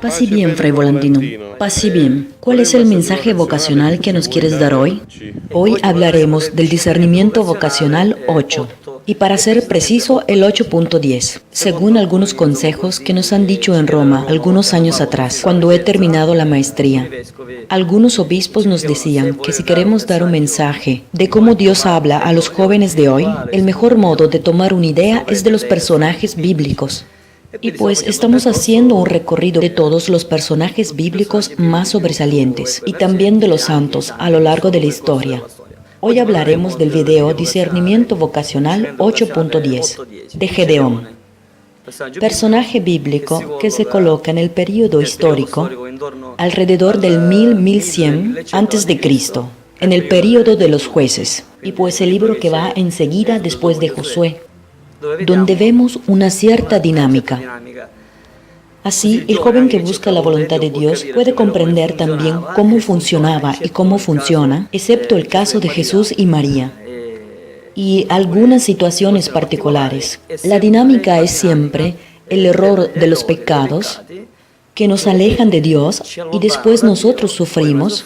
Paz y bien, Fray Volantino. Paz y bien. ¿Cuál es el mensaje vocacional que nos quieres dar hoy? Hoy hablaremos del discernimiento vocacional 8. Y para ser preciso, el 8.10, según algunos consejos que nos han dicho en Roma algunos años atrás, cuando he terminado la maestría. Algunos obispos nos decían que si queremos dar un mensaje de cómo Dios habla a los jóvenes de hoy, el mejor modo de tomar una idea es de los personajes bíblicos. Y pues estamos haciendo un recorrido de todos los personajes bíblicos más sobresalientes y también de los santos a lo largo de la historia. Hoy hablaremos del video Discernimiento Vocacional 8.10 de Gedeón, personaje bíblico que se coloca en el período histórico alrededor del 1000-1100 a.C., en el período de los jueces, y pues el libro que va enseguida después de Josué, donde vemos una cierta dinámica. Así, el joven que busca la voluntad de Dios puede comprender también cómo funcionaba y cómo funciona, excepto el caso de Jesús y María, y algunas situaciones particulares. La dinámica es siempre el error de los pecados que nos alejan de Dios y después nosotros sufrimos.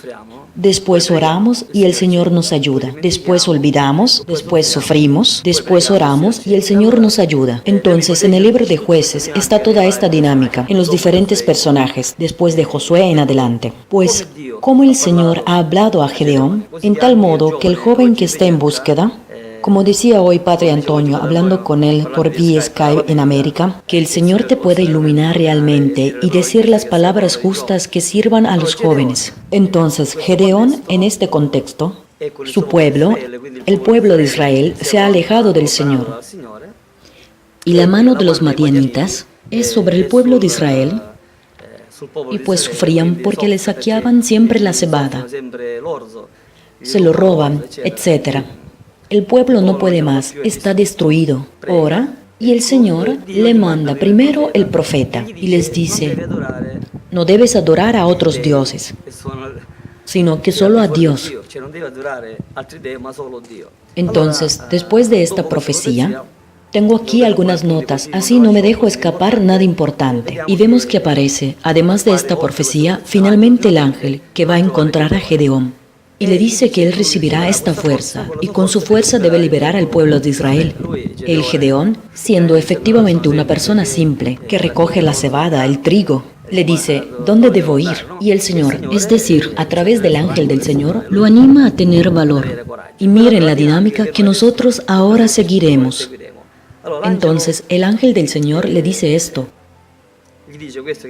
Después oramos y el Señor nos ayuda. Después olvidamos, después sufrimos, después oramos y el Señor nos ayuda. Entonces, en el libro de Jueces está toda esta dinámica en los diferentes personajes, después de Josué en adelante. Pues, ¿cómo el Señor ha hablado a Gedeón? En tal modo que el joven que está en búsqueda, como decía hoy Padre Antonio, hablando con él por vía Skype en América, que el Señor te pueda iluminar realmente y decir las palabras justas que sirvan a los jóvenes. Entonces, Gedeón, en este contexto, su pueblo, el pueblo de Israel, se ha alejado del Señor. Y la mano de los madianitas es sobre el pueblo de Israel, y pues sufrían porque les saqueaban siempre la cebada, se lo roban, etc. El pueblo no puede más, está destruido. Ora, y el Señor le manda primero el profeta y les dice, no debes adorar a otros dioses, sino que solo a Dios. Entonces, después de esta profecía, tengo aquí algunas notas, así no me dejo escapar nada importante. Y vemos que aparece, además de esta profecía, finalmente el ángel que va a encontrar a Gedeón. Y le dice que él recibirá esta fuerza, y con su fuerza debe liberar al pueblo de Israel. El Gedeón, siendo efectivamente una persona simple, que recoge la cebada, el trigo, le dice, ¿dónde debo ir? Y el Señor, es decir, a través del ángel del Señor, lo anima a tener valor. Y miren la dinámica que nosotros ahora seguiremos. Entonces, el ángel del Señor le dice esto,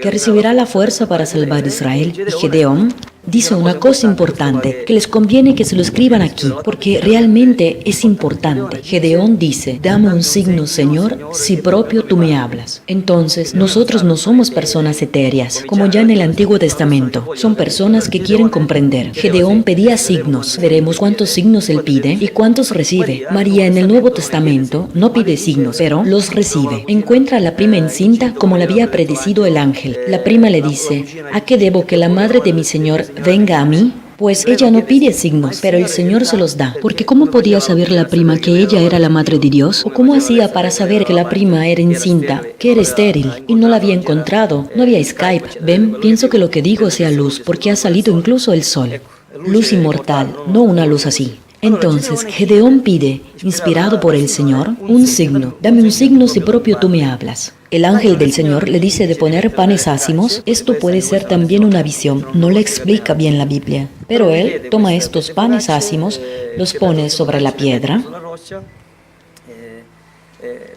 que recibirá la fuerza para salvar a Israel. Y Gedeón dice una cosa importante, que les conviene que se lo escriban aquí, porque realmente es importante. Gedeón dice, dame un signo, Señor, si propio tú me hablas. Entonces, nosotros no somos personas etéreas, como ya en el Antiguo Testamento. Son personas que quieren comprender. Gedeón pedía signos. Veremos cuántos signos él pide y cuántos recibe. María en el Nuevo Testamento no pide signos, pero los recibe. Encuentra a la prima encinta como la había predecido el ángel. La prima le dice, ¿a qué debo que la madre de mi Señor venga a mí? Pues ella no pide signos, pero el Señor se los da. Porque ¿cómo podía saber la prima que ella era la madre de Dios? ¿O cómo hacía para saber que la prima era encinta, que era estéril, y no la había encontrado? No había Skype. Ven, pienso que lo que digo sea luz, porque ha salido incluso el sol. Luz inmortal, no una luz así. Entonces, Gedeón pide, inspirado por el Señor, un signo. Dame un signo si propio tú me hablas. El ángel del Señor le dice de poner panes ácimos. Esto puede ser también una visión, no le explica bien la Biblia. Pero él toma estos panes ácimos, los pone sobre la piedra,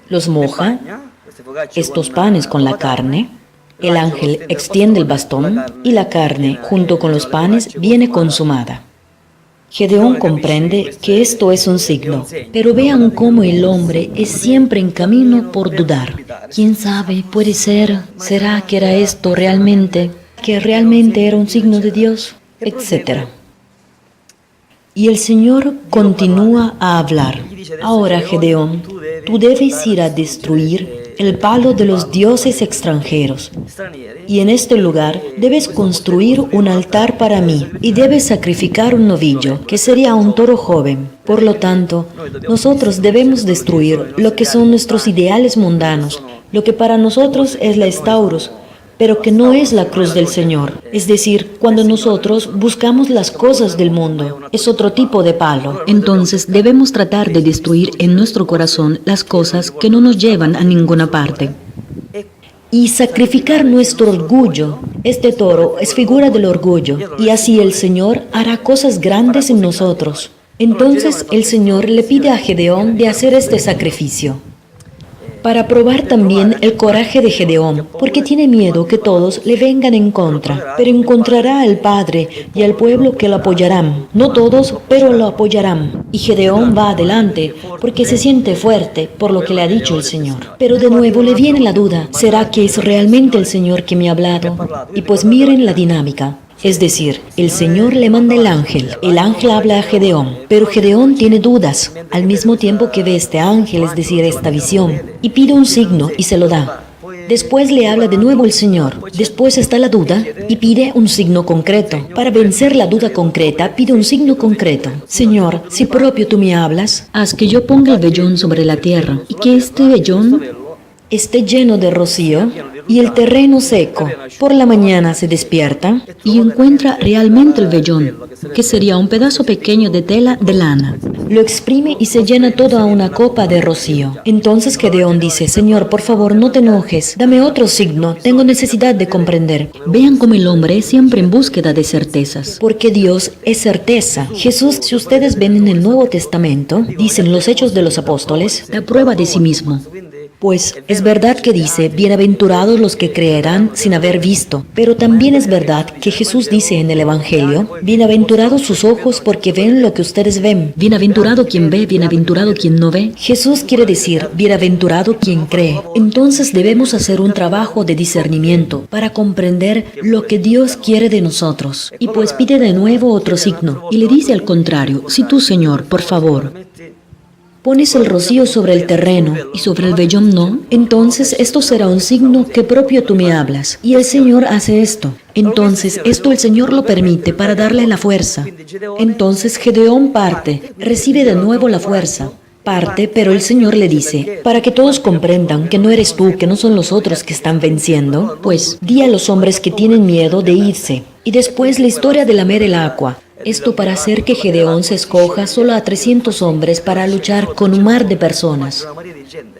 los moja, estos panes con la carne. El ángel extiende el bastón y la carne, junto con los panes, viene consumada. Gedeón comprende que esto es un signo, pero vean cómo el hombre es siempre en camino por dudar. ¿Quién sabe? Puede ser. ¿Será que era esto realmente? ¿Que realmente era un signo de Dios? Etcétera. Y el Señor continúa a hablar. Ahora, Gedeón, tú debes ir a destruir el palo de los dioses extranjeros. Y en este lugar debes construir un altar para mí y debes sacrificar un novillo, que sería un toro joven. Por lo tanto, nosotros debemos destruir lo que son nuestros ideales mundanos, lo que para nosotros es la Estauros, pero que no es la cruz del Señor. Es decir, cuando nosotros buscamos las cosas del mundo, es otro tipo de palo. Entonces debemos tratar de destruir en nuestro corazón las cosas que no nos llevan a ninguna parte. Y sacrificar nuestro orgullo. Este toro es figura del orgullo, y así el Señor hará cosas grandes en nosotros. Entonces el Señor le pide a Gedeón de hacer este sacrificio, para probar también el coraje de Gedeón, porque tiene miedo que todos le vengan en contra, pero encontrará al Padre y al pueblo que lo apoyarán. No todos, pero lo apoyarán. Y Gedeón va adelante, porque se siente fuerte por lo que le ha dicho el Señor. Pero de nuevo le viene la duda, ¿será que es realmente el Señor que me ha hablado? Y pues miren la dinámica. Es decir, el Señor le manda el ángel habla a Gedeón, pero Gedeón tiene dudas, al mismo tiempo que ve este ángel, es decir, esta visión, y pide un signo y se lo da. Después le habla de nuevo el Señor, después está la duda y pide un signo concreto. Para vencer la duda concreta, pide un signo concreto. Señor, si propio tú me hablas, haz que yo ponga el vellón sobre la tierra, y que este vellón esté lleno de rocío y el terreno seco. Por la mañana se despierta y encuentra realmente el vellón, que sería un pedazo pequeño de tela de lana. Lo exprime y se llena toda una copa de rocío. Entonces Gedeón dice, Señor, por favor, no te enojes, dame otro signo, tengo necesidad de comprender. Vean cómo el hombre es siempre en búsqueda de certezas, porque Dios es certeza. Jesús, si ustedes ven en el Nuevo Testamento, dicen los Hechos de los Apóstoles, da prueba de sí mismo. Pues es verdad que dice, bienaventurados los que creerán sin haber visto, pero también es verdad que Jesús dice en el Evangelio, bienaventurados sus ojos porque ven lo que ustedes ven. Bienaventurado quien ve, bienaventurado quien no ve. Jesús quiere decir, bienaventurado quien cree. Entonces debemos hacer un trabajo de discernimiento para comprender lo que Dios quiere de nosotros. Y pues pide de nuevo otro signo y le dice al contrario, si tú, Señor, por favor, pones el rocío sobre el terreno y sobre el vellón no, entonces esto será un signo que propio tú me hablas. Y el Señor hace esto. Entonces esto el Señor lo permite para darle la fuerza. Entonces Gedeón parte, recibe de nuevo la fuerza. Parte, pero el Señor le dice, para que todos comprendan que no eres tú, que no son los otros que están venciendo, pues di a los hombres que tienen miedo de irse. Y después la historia de lamer el agua. Esto para hacer que Gedeón se escoja solo a 300 hombres para luchar con un mar de personas,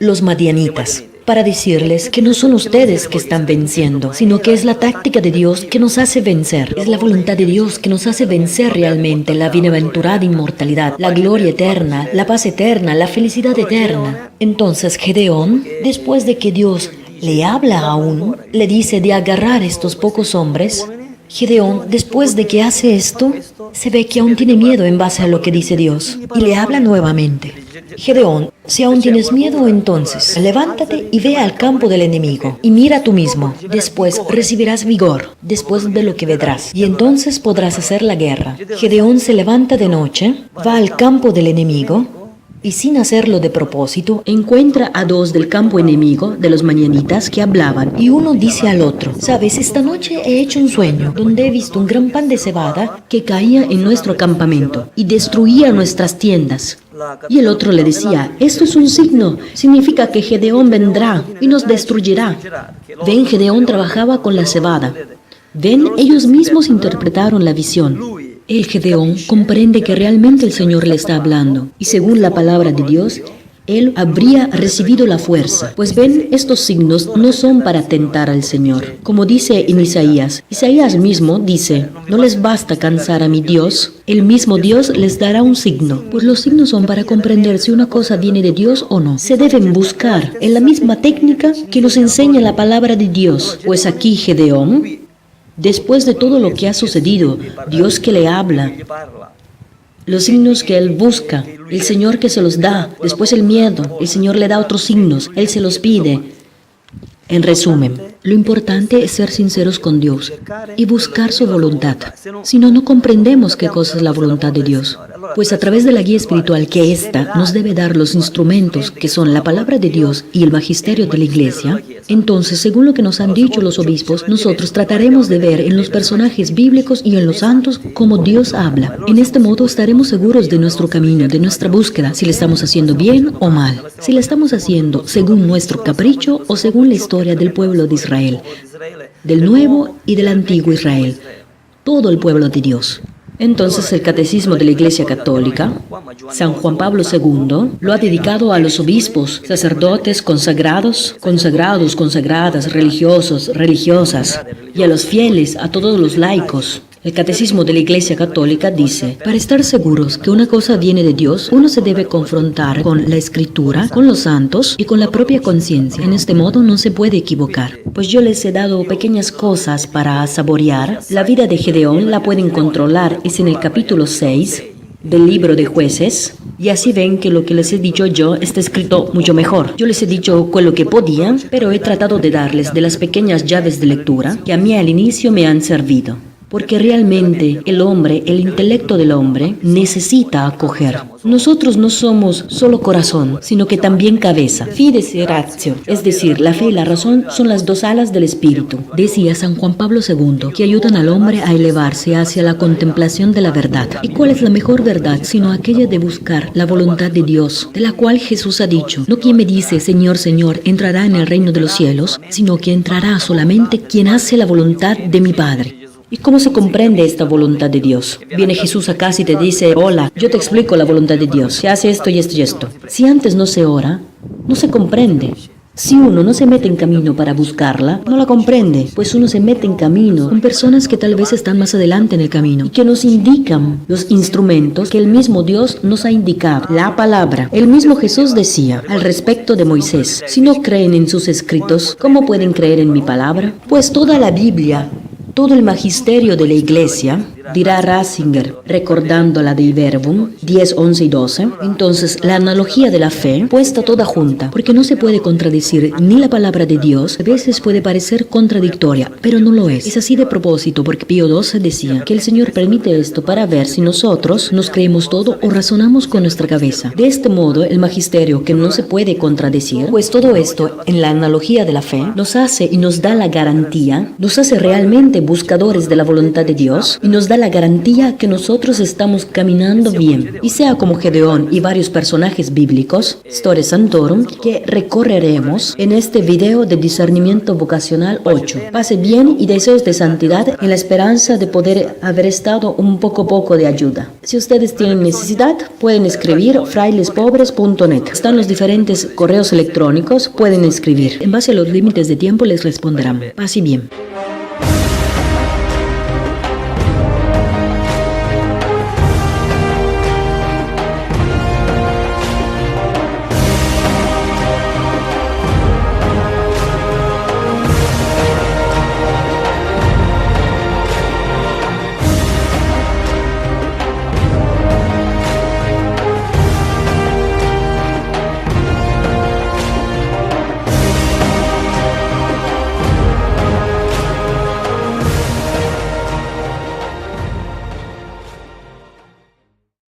los madianitas, para decirles que no son ustedes que están venciendo, sino que es la táctica de Dios que nos hace vencer. Es la voluntad de Dios que nos hace vencer realmente la bienaventurada inmortalidad, la gloria eterna, la paz eterna, la felicidad eterna. Entonces Gedeón, después de que Dios le habla aún, le dice de agarrar estos pocos hombres. Gedeón, después de que hace esto, se ve que aún tiene miedo en base a lo que dice Dios, y le habla nuevamente. Gedeón, si aún tienes miedo, entonces, levántate y ve al campo del enemigo, y mira tú mismo. Después recibirás vigor, después de lo que vendrás, y entonces podrás hacer la guerra. Gedeón se levanta de noche, va al campo del enemigo, y sin hacerlo de propósito, encuentra a dos del campo enemigo, de los madianitas, que hablaban, y uno dice al otro, ¿sabes? Esta noche he hecho un sueño, donde he visto un gran pan de cebada que caía en nuestro campamento, y destruía nuestras tiendas. Y el otro le decía, esto es un signo, significa que Gedeón vendrá, y nos destruirá. Ven, Gedeón trabajaba con la cebada. Ven, ellos mismos interpretaron la visión. El Gedeón comprende que realmente el Señor le está hablando, y según la palabra de Dios, él habría recibido la fuerza. Pues ven, estos signos no son para tentar al Señor. Como dice en Isaías mismo dice, no les basta cansar a mi Dios, el mismo Dios les dará un signo. Pues los signos son para comprender si una cosa viene de Dios o no. Se deben buscar en la misma técnica que nos enseña la palabra de Dios. Pues aquí Gedeón, después de todo lo que ha sucedido, Dios que le habla, los signos que él busca, el Señor que se los da, después el miedo, el Señor le da otros signos, él se los pide. En resumen, lo importante es ser sinceros con Dios y buscar su voluntad. Si no, no comprendemos qué cosa es la voluntad de Dios. Pues a través de la guía espiritual que ésta nos debe dar los instrumentos que son la palabra de Dios y el magisterio de la Iglesia, entonces, según lo que nos han dicho los obispos, nosotros trataremos de ver en los personajes bíblicos y en los santos cómo Dios habla. En este modo estaremos seguros de nuestro camino, de nuestra búsqueda, si le estamos haciendo bien o mal, si la estamos haciendo según nuestro capricho o según la historia del pueblo de Israel, del nuevo y del antiguo Israel, todo el pueblo de Dios. Entonces el Catecismo de la Iglesia Católica, San Juan Pablo II, lo ha dedicado a los obispos, sacerdotes, consagrados, consagradas, religiosos, religiosas, y a los fieles, a todos los laicos. El Catecismo de la Iglesia Católica dice: para estar seguros que una cosa viene de Dios, uno se debe confrontar con la Escritura, con los santos y con la propia conciencia. En este modo no se puede equivocar. Pues yo les he dado pequeñas cosas para saborear. La vida de Gedeón la pueden controlar, es en el capítulo 6 del libro de Jueces, y así ven que lo que les he dicho yo está escrito mucho mejor. Yo les he dicho lo que podía, pero he tratado de darles de las pequeñas llaves de lectura que a mí al inicio me han servido. Porque realmente el hombre, el intelecto del hombre, necesita acoger. Nosotros no somos solo corazón, sino que también cabeza. Fides y ratio, es decir, la fe y la razón son las dos alas del espíritu. Decía San Juan Pablo II, que ayudan al hombre a elevarse hacia la contemplación de la verdad. ¿Y cuál es la mejor verdad, sino aquella de buscar la voluntad de Dios, de la cual Jesús ha dicho: no quien me dice, Señor, Señor, entrará en el reino de los cielos, sino que entrará solamente quien hace la voluntad de mi Padre. ¿Y cómo se comprende esta voluntad de Dios? Viene Jesús a casa y te dice: hola, yo te explico la voluntad de Dios. Se hace esto y esto y esto. Si antes no se ora, no se comprende. Si uno no se mete en camino para buscarla, no la comprende, pues uno se mete en camino con personas que tal vez están más adelante en el camino y que nos indican los instrumentos que el mismo Dios nos ha indicado. La palabra. El mismo Jesús decía al respecto de Moisés: si no creen en sus escritos, ¿cómo pueden creer en mi palabra? Pues toda la Biblia, todo el magisterio de la Iglesia, dirá Ratzinger, recordando la Dei Verbum 10, 11 y 12, entonces la analogía de la fe puesta toda junta, porque no se puede contradecir ni la palabra de Dios. A veces puede parecer contradictoria, pero no lo es. Es así de propósito, porque Pío XII decía que el Señor permite esto para ver si nosotros nos creemos todo o razonamos con nuestra cabeza. De este modo, el magisterio, que no se puede contradecir, pues todo esto en la analogía de la fe nos hace y nos da la garantía, nos hace realmente buscadores de la voluntad de Dios y nos da la garantía que nosotros estamos caminando bien. Y sea como Gedeón y varios personajes bíblicos, Storia Sanctorum, que recorreremos en este video de discernimiento vocacional 8. Pase bien y deseos de santidad en la esperanza de poder haber estado un poco de ayuda. Si ustedes tienen necesidad, pueden escribir frailespobres.net. Están los diferentes correos electrónicos, pueden escribir. En base a los límites de tiempo les responderán. Pase bien.